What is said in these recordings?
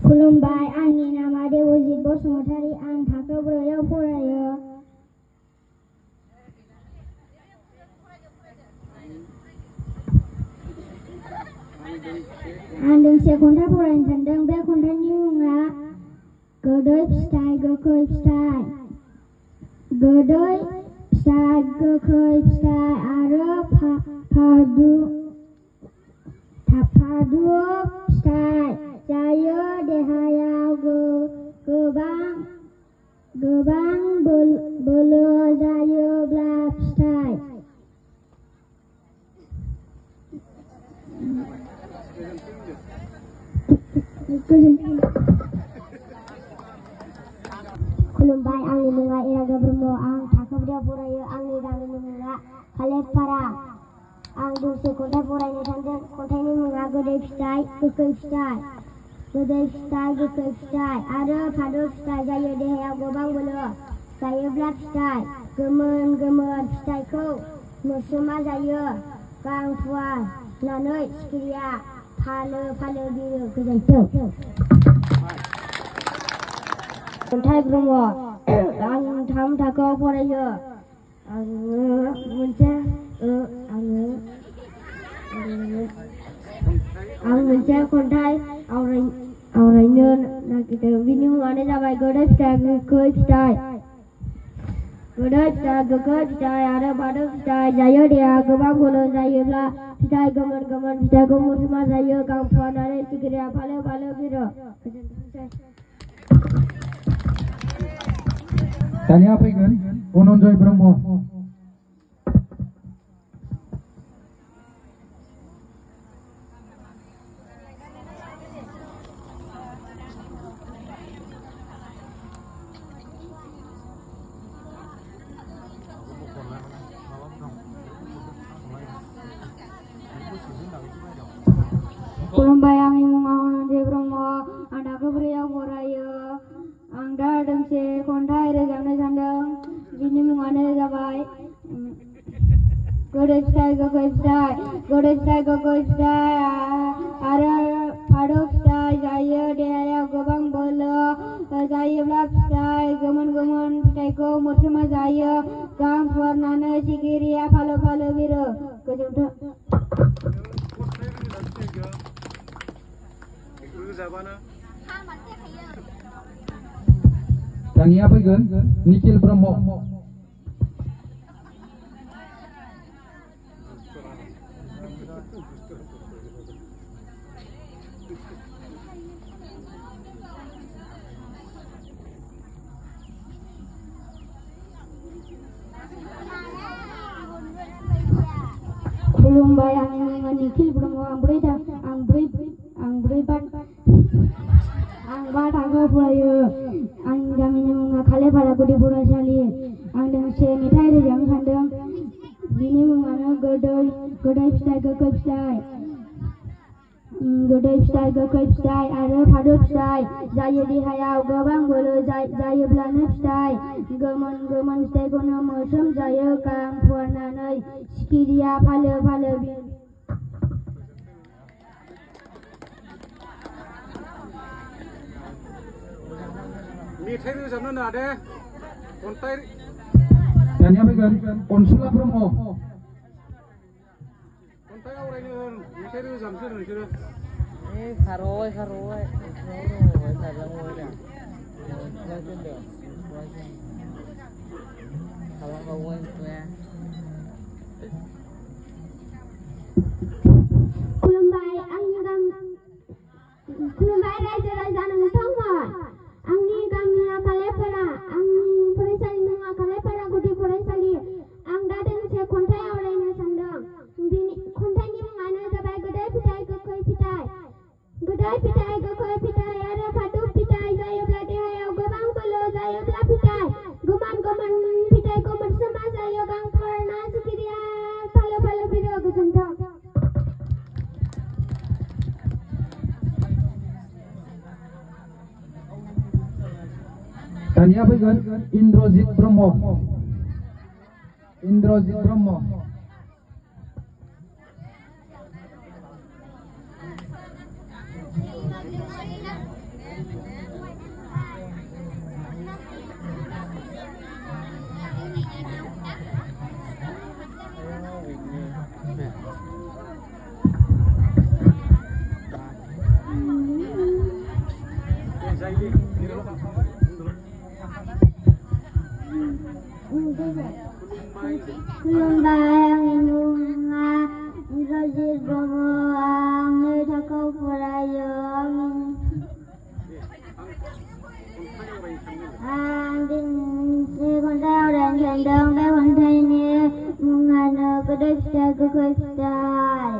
खुलुमबाय, आंनि नामा देवजित बसुमतारी। आं थाखो 4आव फरायो। आं दोंसे खन्थाइ फरायनो सानदों। बे खन्थाइनि मुङा गोदै फिथाइ गोखै फिथाइ। गोदै फिथाइ गोखै फिथाइ आरो फादुब फिथाइ जायो देहायाव गोबां बोलो जायोब्ला फिथाइ। खुलुमबाय, आंनि मुङा इराग्दाव ब्रह्म। आं थाखो 4आव फरायो। आंनि गामिनि मुङा खालेपारा। आं दोंसे खन्थाइ फरायनो सानदों। खन्थाइनि मुङा गोदै फिथाइ गोखै फिथाइ। गोदै फिथाइ गोखै फिथाइ आरो फादुब फिथाइ जायो देहायाव गोबां बोलो जायोब्ला फिथाइ। गोमोन फिथाइखौ मोस्रोमा जायो। गां फुवारनानै सिखिरिया फालो फालो बिरो। गोजोन्थों। खन्थाइ ब्रह्म। आं 3 थाखोआव फरायो। आं मोनसे खन्थाइ आवरायनो नागिरदों। बिनि मुङानो जाबाय गोदै फिथाइ गोखै फिथाइ। गोदै फिथाइ गोखै फिथाइ आरो फादुब फिथाइ जायो देहायाव गोबां बोलो जायोब्ला फिथाइ। गोमोन फिथाइखौ मोस्रोमा जायो। गां फुवारनानै सिखिरिया फालो फालो बिरो। दानिया फैगोन धनन्जय ब्रह्म। खुलुमबाय, आंनि मुङा धनन्जय ब्रह्म। आं थाखो 4आव फरायो। आं दा दोंसे खन्थाइ रोजाबनो सानदों। बिनि मुङानो जाबाय गोदै फिथाइ गोखै फिथाइ। गोदै फिथाइ गोखै फिथाइ आरो फादुब फिथाइ जायो देहायाव गोबां बोलो जायोब्ला फिथाइ। गोमोन फिथाइखौ मोस्रोमा जायो। गां फुवारनानै सिखिरिया फालो फालो बिरो। गोजोन्थों। दानिया फैगोन निखिल ब्रह्म। खुलुमबाय, आंनि मुङा निखिल ब्रह्म। आं 5 थाखोआव फरायो। आंनि गामिनि मुङा खालेपारा गुदि फरायसालि। आं दोंसे मेथाइ रोजाबनो सानदों। बिनि मुङानो गोदै फिथाइ गोखै फिथाइ। गोदै फिथाइ गोखै फिथाइ आरो फादुब फिथाइ जायो देहायाव गोबां बोलो जायोब्लानो फिथाइ। गोमोन फिथाइखौनो मोस्रोम जायो। गां फुवारनानै सिखिरिया फालो फालो बिरो। मेथाइ रोजाबनो नादे खन्थाइ। दानिया फैगोन अनसुला ब्रह्म। खन्थाइ आवरायनो होन, मेथाइ रोजाबसो नोंसोरो। खुलुमबाय रायजो राजा नोंथांमोन। आंनि गामिया खालेपारा। आंनि फरायसालिनि मुङा खालेपारा गुदि फरायसालि। आं दा दोंसे खन्थाइ आवरायनो सानदों। खन्थाइनि मुङानो जाबाय गोदै फिथाइ गोखै फिथाइ। गोदै फिथाइ गोखै फिथाइ आरो फादुब फिथाइ जायोब्ला देहायाव गोबां बोलो जायोब्ला फिथाइ। गोमोन फिथाइखौ मोस्रोमा जायो। गां फुवारना सिखिरिया फालो फालो बिरो। गोजोन्थों। दानिया फैगोन Indrajit Brahma. Indrajit Brahma. Lumbayang bunga Indrosit Bromo Angni Thakau Purayong Anding si kontai orang cendong Bai kontai ni mengana kedai style kedai style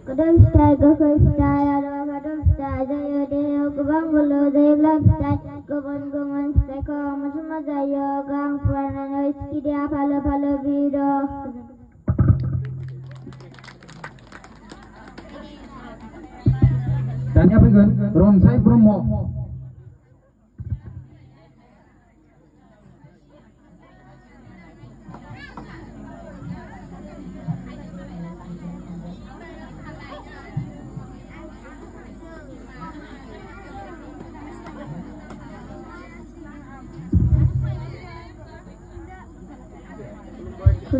kedai style kedai style ada kedai style jaya deo kebang bulu jaya lifestyle kebun kebun style kau macam jaya gang pernah rezeki dia pala biru. Tanya Pegan, Ronsai Bromo.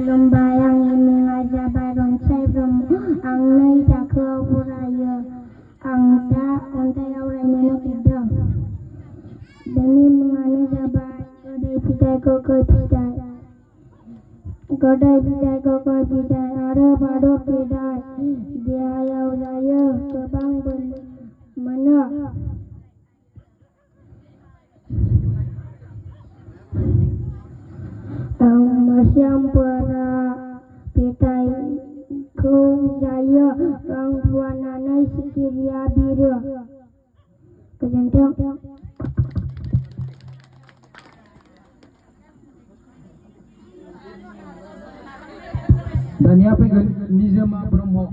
Lumbayang mengajak Ronsai Bromo Angni Thakau Purayong angda kontai orang yang tidak demi mengani jabat godai pidai kokoi pidai ada pada pidai dia jaya kebang mana masyam para pidai kau jaya orang tuanana sikiria biru kejentang Tanya Pegan, Nizama Bromo.